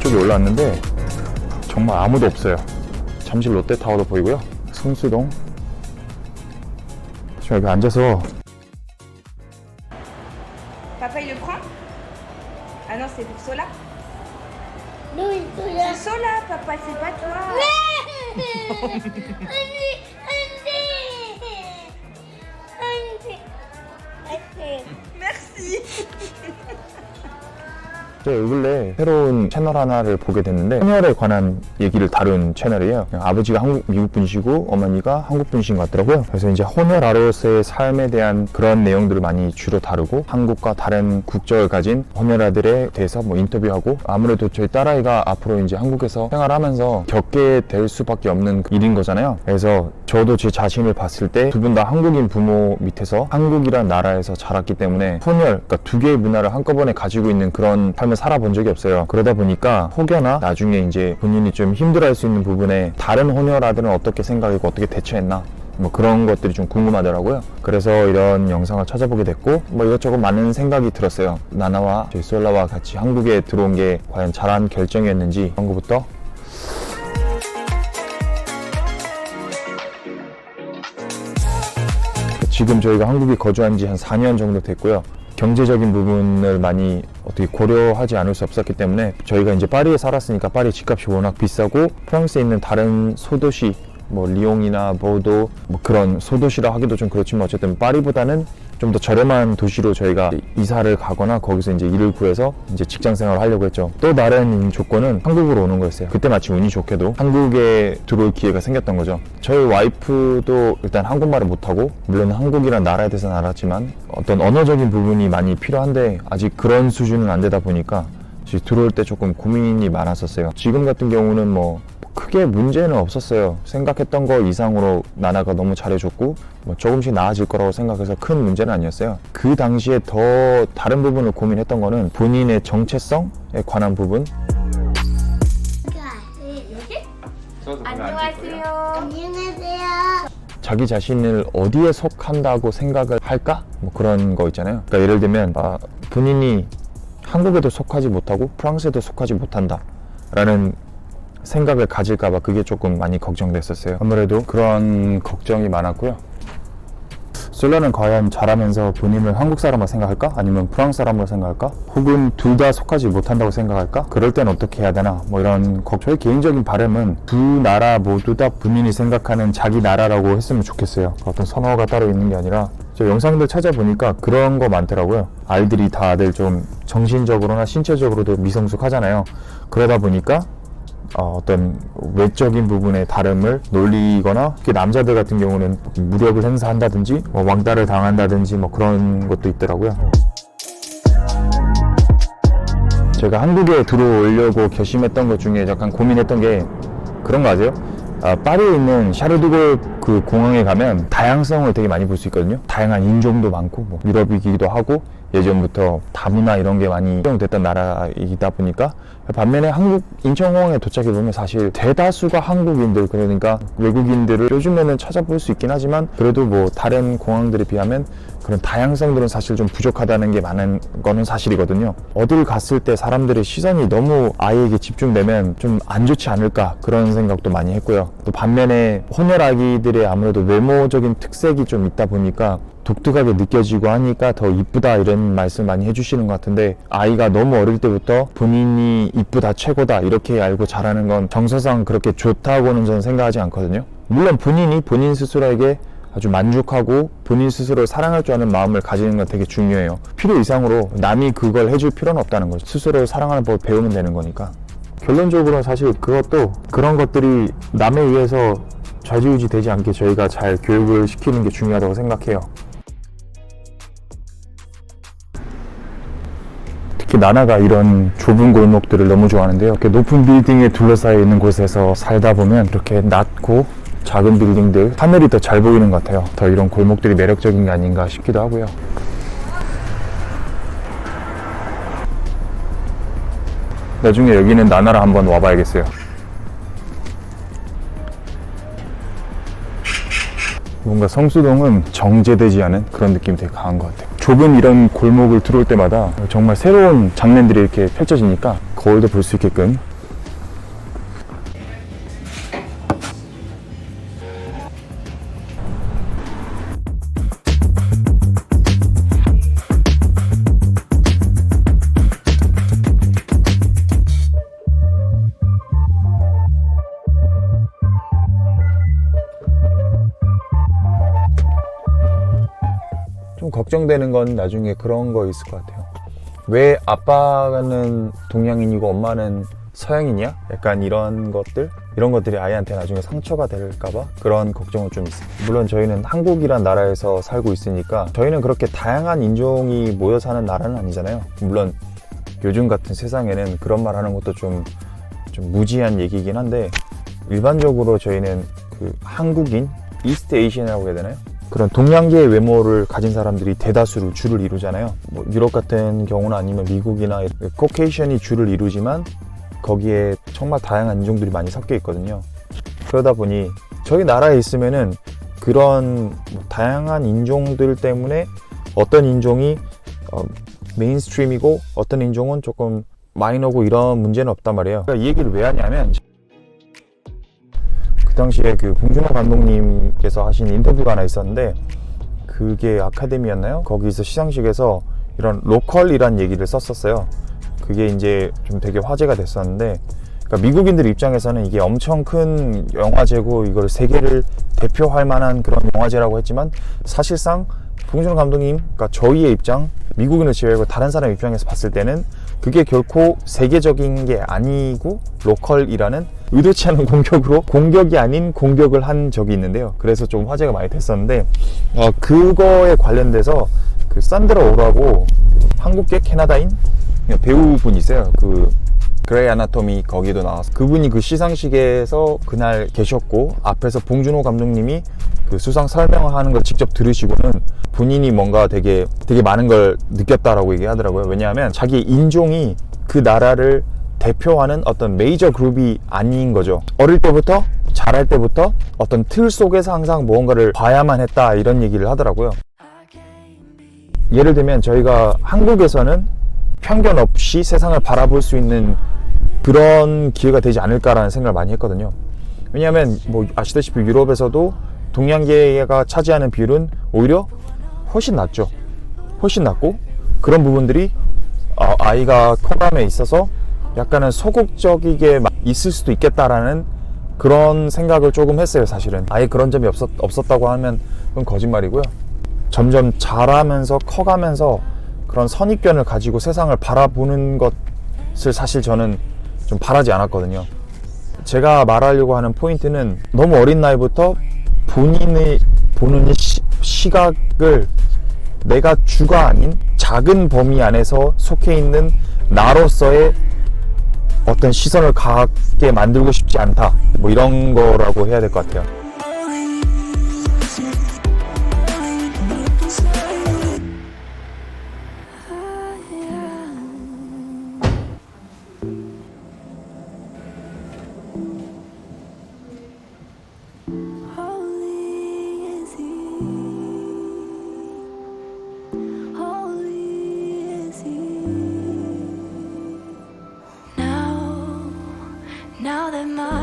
쪽에 올라왔는데 정말 아무도 없어요. 잠실 롯데타워도 보이고요. 성수동. 지금 여기 앉아서 Papa il le prend? Ah non, c'est pour Sola. Non, il faut là. C'est Sola, papa, c'est pas toi. Merci. 제가 요 근래 새로운 채널 하나를 보게 됐는데 헌혈에 관한 얘기를 다룬 채널이에요. 아버지가 미국 분이시고 어머니가 한국 분이신 것 같더라고요. 그래서 이제 헌혈 아로서의 삶에 대한 그런 내용들을 많이 주로 다루고 한국과 다른 국적을 가진 헌혈아들에 대해서 뭐 인터뷰하고 아무래도 저희 딸아이가 앞으로 이제 한국에서 생활하면서 겪게 될 수밖에 없는 일인 거잖아요. 그래서 저도 제 자신을 봤을 때 두 분 다 한국인 부모 밑에서 한국이란 나라에서 자랐기 때문에 헌혈, 그러니까 두 개의 문화를 한꺼번에 가지고 있는 그런 삶을 살아본 적이 없어요. 그러다 보니까 혹여나 나중에 이제 본인이 좀 힘들어할 수 있는 부분에 다른 헌혈아들은 어떻게 생각하고 어떻게 대처했나 뭐 그런 것들이 좀 궁금하더라고요. 그래서 이런 영상을 찾아보게 됐고 뭐 이것저것 많은 생각이 들었어요. 나나와 저희 솔라와 같이 한국에 들어온 게 과연 잘한 결정이었는지 그런 거부터 지금 저희가 한국에 거주한 지 한 4년 정도 됐고요. 경제적인 부분을 많이 어떻게 고려하지 않을 수 없었기 때문에 저희가 이제 파리에 살았으니까 파리 집값이 워낙 비싸고 프랑스에 있는 다른 소도시 뭐 리옹이나 보도 뭐 그런 소도시라 하기도 좀 그렇지만 어쨌든 파리보다는 좀 더 저렴한 도시로 저희가 이사를 가거나 거기서 이제 일을 구해서 이제 직장 생활을 하려고 했죠. 또 다른 조건은 한국으로 오는 거였어요. 그때 마치 운이 좋게도 한국에 들어올 기회가 생겼던 거죠. 저희 와이프도 일단 한국말을 못하고 물론 한국이란 나라에 대해서는 알았지만 어떤 언어적인 부분이 많이 필요한데 아직 그런 수준은 안 되다 보니까 들어올 때 조금 고민이 많았었어요. 지금 같은 경우는 뭐 크게 문제는 없었어요. 생각했던 거 이상으로 나나가 너무 잘해줬고 뭐 조금씩 나아질 거라고 생각해서 큰 문제는 아니었어요. 그 당시에 더 다른 부분을 고민했던 거는 본인의 정체성에 관한 부분. 안녕하세요. 안녕하세요. 자기 자신을 어디에 속한다고 생각을 할까? 뭐 그런 거 있잖아요. 그러니까 예를 들면 본인이 한국에도 속하지 못하고 프랑스에도 속하지 못한다 라는 생각을 가질까봐 그게 조금 많이 걱정됐었어요. 아무래도 그런 걱정이 많았고요. 솔라는 과연 자라면서 본인을 한국 사람으로 생각할까? 아니면 프랑스 사람으로 생각할까? 혹은 둘 다 속하지 못한다고 생각할까? 그럴 땐 어떻게 해야 되나? 뭐 이런 저의 개인적인 바람은 두 나라 모두 다 본인이 생각하는 자기 나라라고 했으면 좋겠어요. 어떤 선호가 따로 있는 게 아니라 저 영상들 찾아보니까 그런 거 많더라고요. 아이들이 다들 좀 정신적으로나 신체적으로도 미성숙하잖아요. 그러다 보니까 어떤 외적인 부분의 다름을 놀리거나 특히 남자들 같은 경우는 무력을 행사한다든지 뭐 왕따를 당한다든지 뭐 그런 것도 있더라고요. 제가 한국에 들어오려고 결심했던 것 중에 약간 고민했던 게 그런 거 아세요? 파리에 있는 샤르드골 그 공항에 가면 다양성을 되게 많이 볼 수 있거든요. 다양한 인종도 많고 뭐 유럽이기도 하고 예전부터 다문화 이런 게 많이 인정됐던 나라이다 보니까 반면에 한국 인천공항에 도착해 보면 사실 대다수가 한국인들 그러니까 외국인들을 요즘에는 찾아볼 수 있긴 하지만 그래도 뭐 다른 공항들에 비하면 그런 다양성들은 사실 좀 부족하다는 게 많은 거는 사실이거든요. 어딜 갔을 때 사람들의 시선이 너무 아이에게 집중되면 좀 안 좋지 않을까 그런 생각도 많이 했고요. 또 반면에 혼혈 아기들의 아무래도 외모적인 특색이 좀 있다 보니까 독특하게 느껴지고 하니까 더 이쁘다 이런 말씀 많이 해주시는 것 같은데 아이가 너무 어릴 때부터 본인이 이쁘다 최고다 이렇게 알고 자라는 건 정서상 그렇게 좋다고는 저는 생각하지 않거든요. 물론 본인이 본인 스스로에게 아주 만족하고 본인 스스로를 사랑할 줄 아는 마음을 가지는 건 되게 중요해요. 필요 이상으로 남이 그걸 해줄 필요는 없다는 거죠. 스스로를 사랑하는 법을 배우면 되는 거니까. 결론적으로는 사실 그것도 그런 것들이 남에 의해서 좌지우지 되지 않게 저희가 잘 교육을 시키는 게 중요하다고 생각해요. 특히 나나가 이런 좁은 골목들을 너무 좋아하는데요. 이렇게 높은 빌딩에 둘러싸여 있는 곳에서 살다 보면 이렇게 낮고 작은 빌딩들, 하늘이 더 잘 보이는 것 같아요. 더 이런 골목들이 매력적인 게 아닌가 싶기도 하고요. 나중에 여기는 나나랑 한번 와봐야겠어요. 뭔가 성수동은 정제되지 않은 그런 느낌이 되게 강한 것 같아요. 좁은 이런 골목을 들어올 때마다 정말 새로운 장면들이 이렇게 펼쳐지니까 거울도 볼 수 있게끔. 좀 걱정되는 건 나중에 그런 거 있을 것 같아요. 왜 아빠는 동양인이고 엄마는 서양인이야? 약간 이런 것들이 아이한테 나중에 상처가 될까봐 그런 걱정은 좀 있어요. 물론 저희는 한국이란 나라에서 살고 있으니까 저희는 그렇게 다양한 인종이 모여 사는 나라는 아니잖아요. 물론 요즘 같은 세상에는 그런 말 하는 것도 좀 무지한 얘기긴 한데, 일반적으로 저희는 그 한국인, 이스트 에이시안이라고 해야 되나요? 그런 동양계의 외모를 가진 사람들이 대다수로 줄을 이루잖아요. 뭐 유럽 같은 경우는 아니면 미국이나 코케이션이 줄을 이루지만 거기에 정말 다양한 인종들이 많이 섞여 있거든요. 그러다 보니 저희 나라에 있으면은 그런 다양한 인종들 때문에 어떤 인종이 메인스트림이고 어떤 인종은 조금 마이너고 이런 문제는 없단 말이에요. 그러니까 이 얘기를 왜 하냐면, 그 당시에 그 봉준호 감독님께서 하신 인터뷰가 하나 있었는데, 그게 아카데미였나요? 거기서 시상식에서 이런 로컬이란 얘기를 썼었어요. 그게 이제 좀 되게 화제가 됐었는데, 그러니까 미국인들 입장에서는 이게 엄청 큰 영화제고 이걸 세계를 대표할 만한 그런 영화제라고 했지만, 사실상 봉준호 감독님, 그러니까 저희의 입장, 미국인을 제외하고 다른 사람 입장에서 봤을 때는 그게 결코 세계적인 게 아니고 로컬이라는 의도치 않은 공격으로 공격이 아닌 공격을 한 적이 있는데요. 그래서 좀 화제가 많이 됐었는데, 그거에 관련돼서 그 산드라 오라고 한국계 캐나다인 배우분이세요. 그 그레이 아나토미 거기도 나와서 그분이 그 시상식에서 그날 계셨고, 앞에서 봉준호 감독님이 그 수상 설명하는 걸 직접 들으시고는 본인이 뭔가 되게 많은 걸 느꼈다라고 얘기하더라고요. 왜냐하면 자기 인종이 그 나라를 대표하는 어떤 메이저 그룹이 아닌 거죠. 어릴 때부터, 자랄 때부터 어떤 틀 속에서 항상 무언가를 봐야만 했다, 이런 얘기를 하더라고요. 예를 들면 저희가 한국에서는 편견 없이 세상을 바라볼 수 있는 그런 기회가 되지 않을까라는 생각을 많이 했거든요. 왜냐하면 뭐 아시다시피 유럽에서도 동양계가 차지하는 비율은 오히려 훨씬 낮죠. 훨씬 낮고, 그런 부분들이 아이가 커감에 있어서 약간은 소극적이게 있을 수도 있겠다라는 그런 생각을 조금 했어요. 사실은 아예 그런 점이 없었다고 하면 그건 거짓말이고요. 점점 자라면서 커가면서 그런 선입견을 가지고 세상을 바라보는 것을 사실 저는 좀 바라지 않았거든요. 제가 말하려고 하는 포인트는, 너무 어린 나이부터 본인이 보는 시각을 내가 주가 아닌 작은 범위 안에서 속해 있는 나로서의 어떤 시선을 갖게 만들고 싶지 않다, 뭐 이런 거라고 해야 될 것 같아요. Now that my